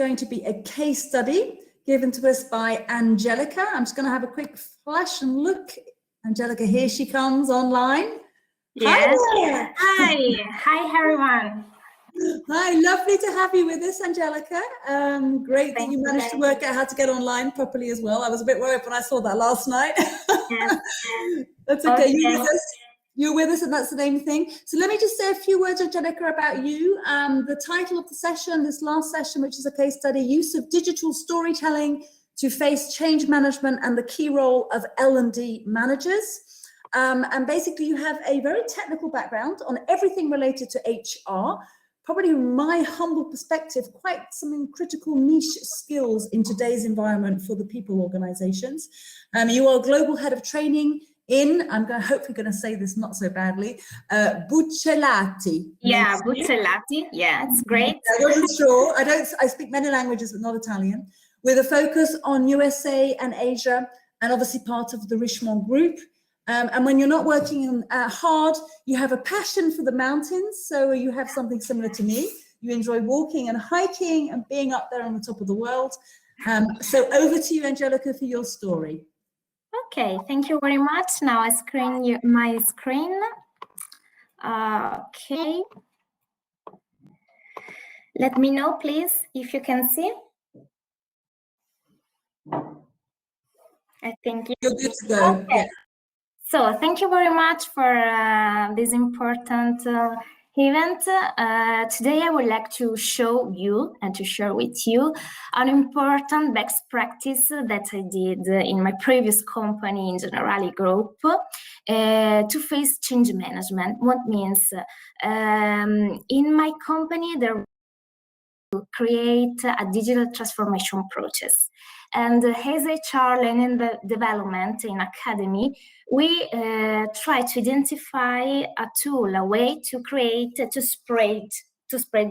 going to be a case study given to us by Angelika. I'm just going to have a quick flash and look. Angelika, here she comes online. Yes. Hi, Hi everyone. Hi, lovely to have you with us, Angelika. Great that you managed to work out how to get online properly as well. I was a bit worried when I saw that last night. Yes. That's okay. You're with us, and that's the main thing. So let me just say a few words, Angelika, about you. The title of the session, this last session, which is a case study, use of digital storytelling to face change management and the key role of L&D managers. And basically you have a very technical background on everything related to HR, probably from my humble perspective, quite some critical niche skills in today's environment for the people organizations. You are global head of training in, hopefully going to say this not so badly, Buccellati. Yeah, Buccellati. Yeah, it's great. I wasn't sure. I speak many languages, but not Italian, with a focus on USA and Asia, and obviously part of the Richemont group. And when you're not working hard, you have a passion for the mountains. So you have something similar to me. You enjoy walking and hiking and being up there on the top of the world. So over to you, Angelika, for your story. Okay, thank you very much. Now I screen my screen. Okay. Let me know, please, if you can see. I think you're good to go. Okay. Yeah. So thank you very much for this important event. Today I would like to show you and to share with you an important best practice that I did in my previous company in Generali Group to face change management. What means in my company there to create a digital transformation process. And as HR learning the development in academy, we try to identify a tool, a way to create, to spread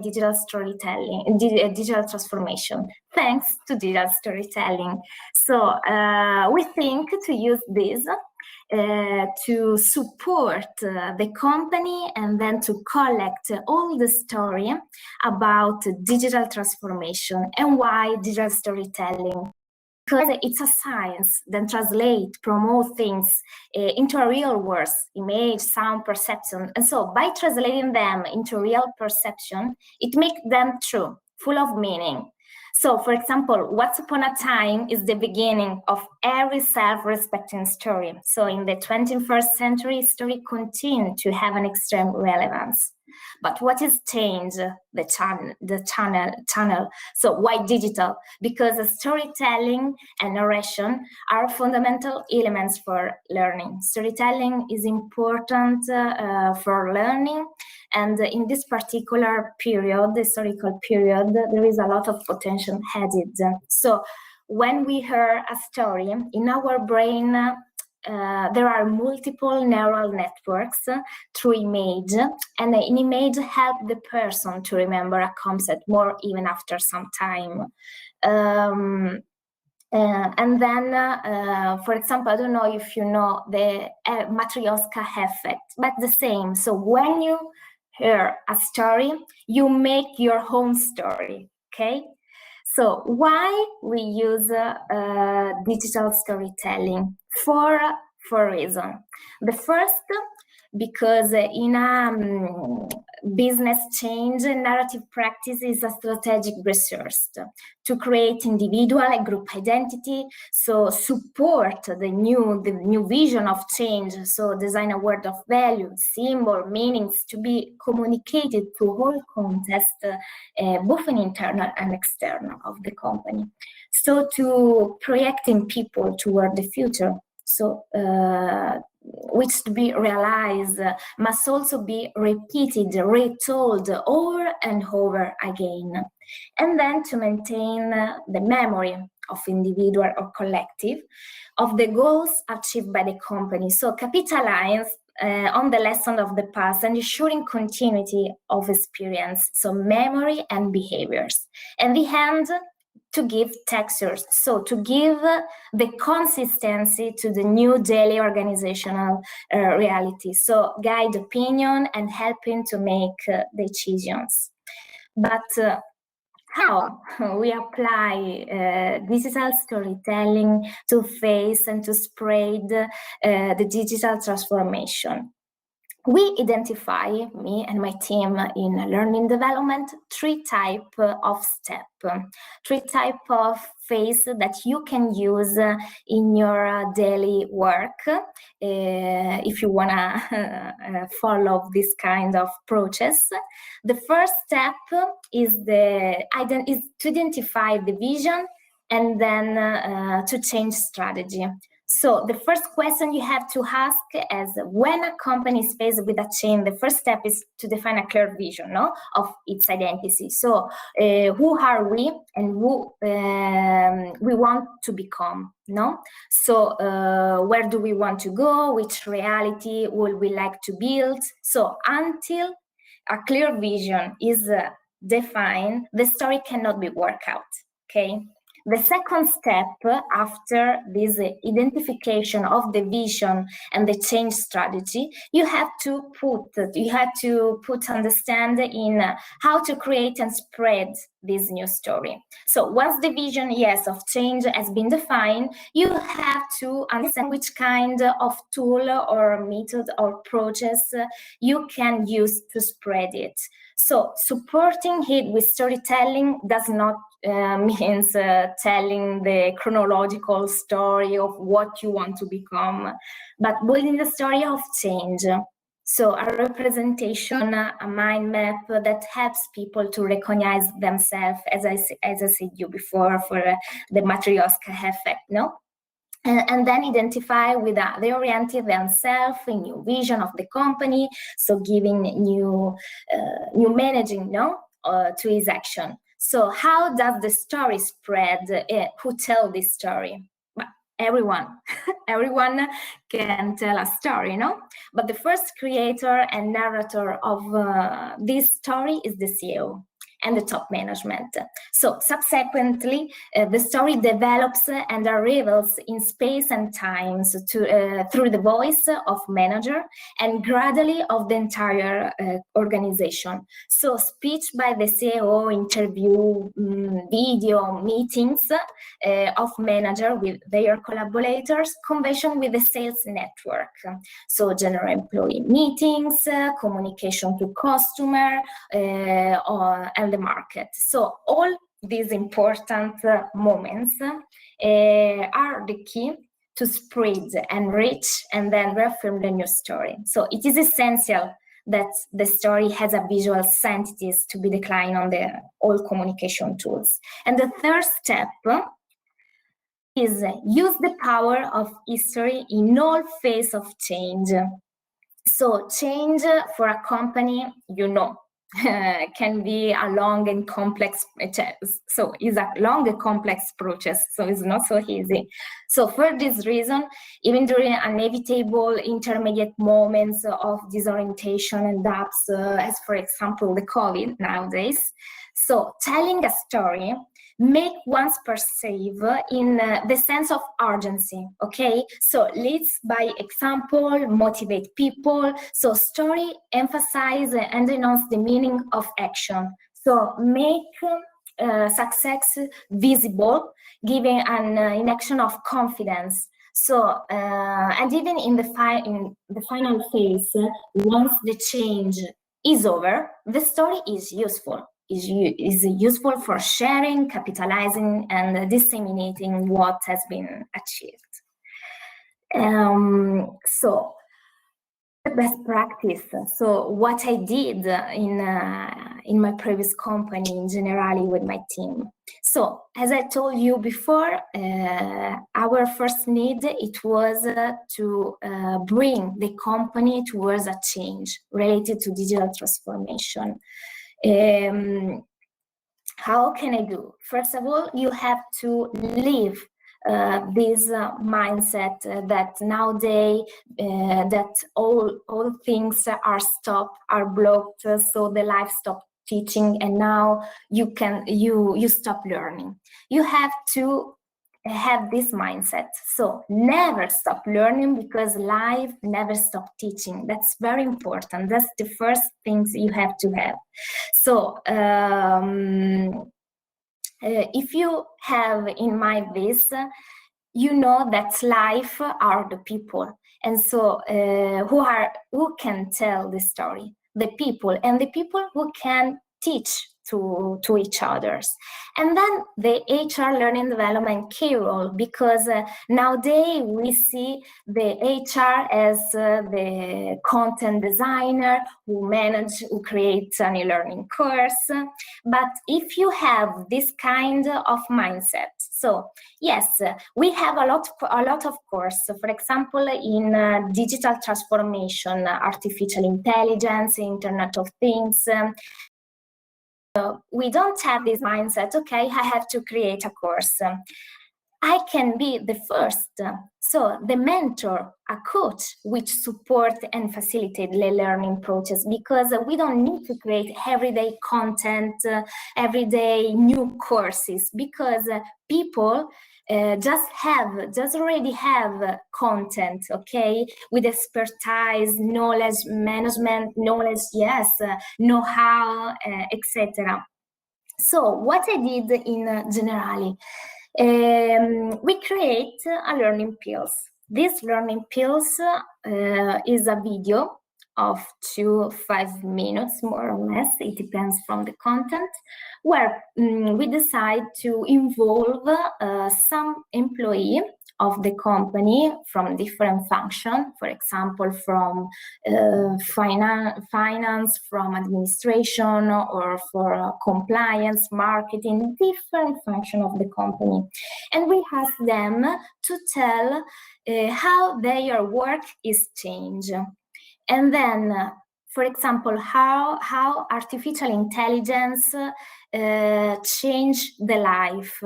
digital storytelling, digital transformation, thanks to digital storytelling. So we think to use this to support the company and then to collect all the story about digital transformation and why digital storytelling. Because it's a science that translates, promote things into a real world, image, sound, perception. And so by translating them into real perception, it makes them true, full of meaning. So, for example, Once Upon a Time is the beginning of every self-respecting story. So in the 21st century, story continues to have an extreme relevance. But what is changed? The channel. So why digital? Because storytelling and narration are fundamental elements for learning. Storytelling is important for learning. And in this particular period, the historical period, there is a lot of potential added. So when we hear a story, in our brain, there are multiple neural networks through image, and an image helps the person to remember a concept more even after some time. And then, for example, I don't know if you know the Matryoshka effect, but the same. So when you hear a story, you make your own story, okay? So why we use digital storytelling? For reasons. The first, because in a business change, narrative practice is a strategic resource to create individual and group identity, so support the new vision of change, so design a word of value, symbol, meanings to be communicated to all context, both in internal and external of the company. So to projecting people toward the future, so which to be realized must also be repeated, retold over and over again. And then to maintain the memory of individual or collective of the goals achieved by the company. So capitalize on the lesson of the past and ensuring continuity of experience, so memory and behaviors. And the end, to give textures, so to give the consistency to the new daily organizational reality, so guide opinion and helping to make decisions. But how we apply digital storytelling to face and to spread the digital transformation. We identify, me and my team in learning development, 3 types of steps, 3 types of phase that you can use in your daily work if you want to follow this kind of process. The first step is to identify the vision and then to change strategy. So the first question you have to ask is, when a company is faced with a change, the first step is to define a clear vision, no, of its identity. So who are we and who we want to become, no? So where do we want to go? Which reality would we like to build? So until a clear vision is defined, the story cannot be worked out, okay? The second step after this identification of the vision and the change strategy, you have to put understand in how to create and spread this new story. So once the vision, yes, of change has been defined, you have to understand which kind of tool or method or process you can use to spread it. So supporting it with storytelling does not means telling the chronological story of what you want to become, but building the story of change. So a representation, a mind map that helps people to recognize themselves, as I said you before, for the Matryoshka effect, no? And then identify with they oriented themselves in new vision of the company, so giving new managing, no, to his action. So how does the story spread? Who tell this story? Well, everyone. Everyone can tell a story, no? But the first creator and narrator of this story is the CEO and the top management. So subsequently, the story develops and unravels in space and time through the voice of manager and gradually of the entire organization. So speech by the CEO, interview, video, meetings of manager with their collaborators, conversation with the sales network. So general employee meetings, communication to customer, and the market. So all these important moments are the key to spread and reach and then reaffirm the new story. So it is essential that the story has a visual sensitivities to be declined on the all communication tools. And the third step is use the power of history in all phase of change. So change for a company, you know, can be a long and complex, so it's a long and complex process, so it's not so easy. So for this reason, even during inevitable intermediate moments of disorientation and doubts, as for example the COVID nowadays, so telling a story make one's perceive in the sense of urgency, okay? So leads by example, motivate people. So story emphasize and denounce the meaning of action. So make success visible, giving an inaction of confidence. So, and even in the final phase, once the change is over, the story is useful. Is useful for sharing, capitalizing, and disseminating what has been achieved. So, best practice. So, what I did in my previous company, generally with my team. So, as I told you before, our first need it was to bring the company towards a change related to digital transformation. How can I do? First of all, you have to leave this mindset that nowadays that all things are stopped, are blocked, so the life stopped teaching, and now you stop learning. You have to have this mindset. So never stop learning, because life never stop teaching. That's very important. That's the first things you have to have. So if you have in mind this, you know that life are the people, and so who can tell the story? The people, and the people who can teach to each others. And then the HR learning development key role, because nowadays we see the HR as the content designer who creates an e-learning course. But if you have this kind of mindset, so yes, we have a lot of course. For example, in digital transformation, artificial intelligence, Internet of Things. We don't have this mindset, okay, I have to create a course. I can be the first, so the mentor, a coach, which support and facilitate the learning process, because we don't need to create everyday content, everyday new courses, because people just already have content, okay, with expertise, knowledge management, knowledge, yes, know-how, etc. So what I did in Generali, we create a learning pills. This learning pills is a video of 2 to 5 minutes, more or less, it depends from the content, where we decide to involve some employee of the company from different functions, for example, from finance, from administration, or for compliance, marketing, different functions of the company. And we ask them to tell how their work is changed. And then, for example, how artificial intelligence changed the life,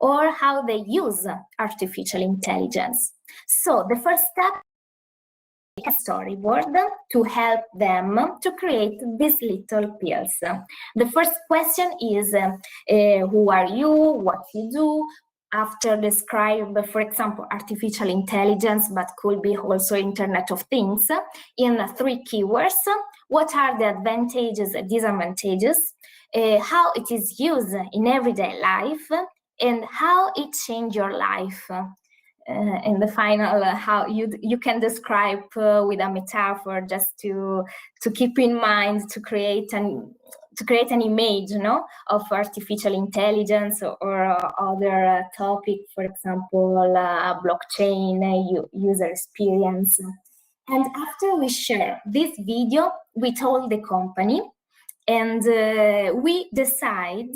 or how they use artificial intelligence. So the first step is a storyboard to help them to create these little pills. The first question is, who are you, what you do? After describe, for example, artificial intelligence, but could be also Internet of Things, in 3 keywords. What are the advantages and disadvantages? How it is used in everyday life, and how it changed your life. In the final, how you can describe with a metaphor, just to keep in mind, to create an image, of artificial intelligence or other topic, for example, blockchain, user experience. And after we share this video with all the company, and we decide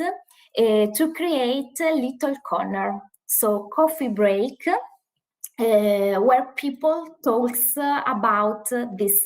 to create a little corner, so coffee break, where people talks about this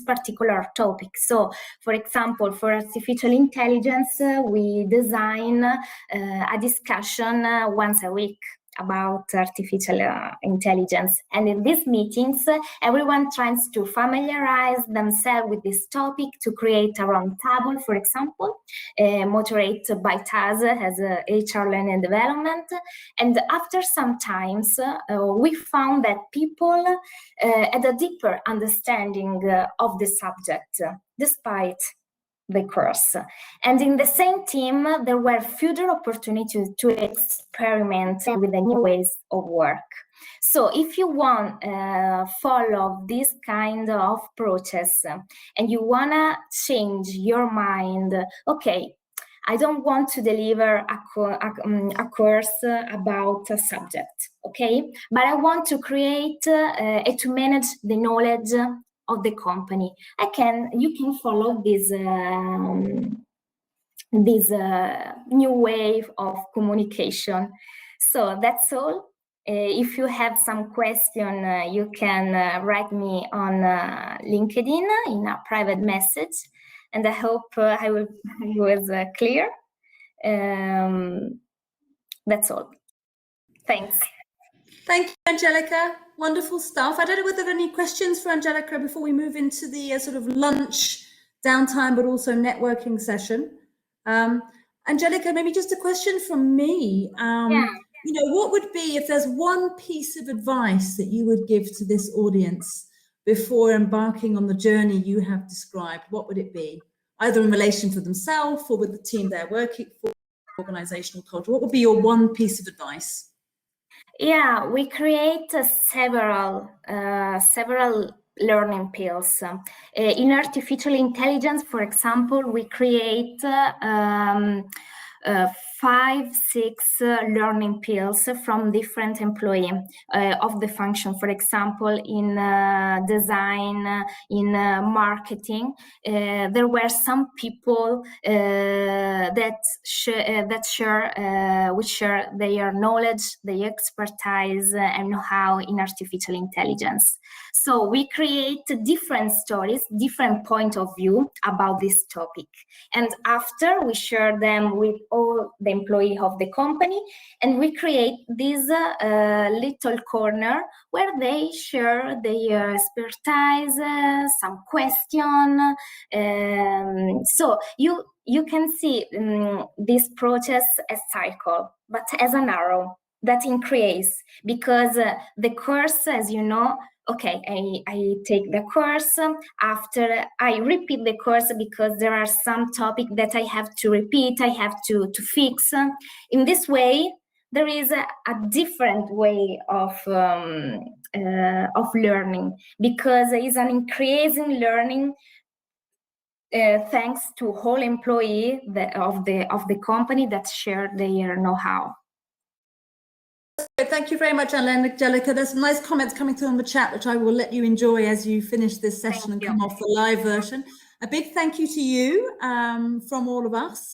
particular topic. So, for example, for artificial intelligence, we design a discussion once a week about artificial intelligence. And in these meetings, everyone tries to familiarize themselves with this topic, to create a round table, for example, moderated by Taz as HR learning development. And after some times, we found that people had a deeper understanding of the subject, despite the course. And in the same team, there were further opportunities to experiment with the new ways of work. So if you want to follow this kind of process and you want to change your mind, okay, I don't want to deliver a course about a subject, okay? But I want to create and to manage the knowledge of the company. You can follow this new wave of communication. So that's all. If you have some question, you can write me on LinkedIn in a private message, and I hope I was clear. That's all. Thanks. Thank you, Angelika. Wonderful stuff. I don't know whether there are any questions for Angelika before we move into the sort of lunch downtime, but also networking session. Angelika, maybe just a question from me. You know, what would be, if there's one piece of advice that you would give to this audience before embarking on the journey you have described, what would it be? Either in relation to themselves or with the team they're working for? organizational culture? What would be your one piece of advice? Yeah, we create several learning pills. In artificial intelligence, for example, we create 5-6 learning pills from different employees of the function. For example, in design, in marketing, there were some people that share their knowledge, their expertise, and know-how in artificial intelligence. So we create different stories, different point of view about this topic. And after we share them with all the employees of the company, and we create this little corner where they share their expertise, some question. So you can see this process as cycle, but as an arrow that increase, because the course, as you know, okay, I take the course, after I repeat the course because there are some topics that I have to repeat, I have to fix. In this way, there is a different way of learning, because it is an increasing learning thanks to whole employee of the company that share their know-how. Thank you very much, Angelika. There's some nice comments coming through on the chat, which I will let you enjoy as you finish this session and come off the live version. A big thank you to you from all of us.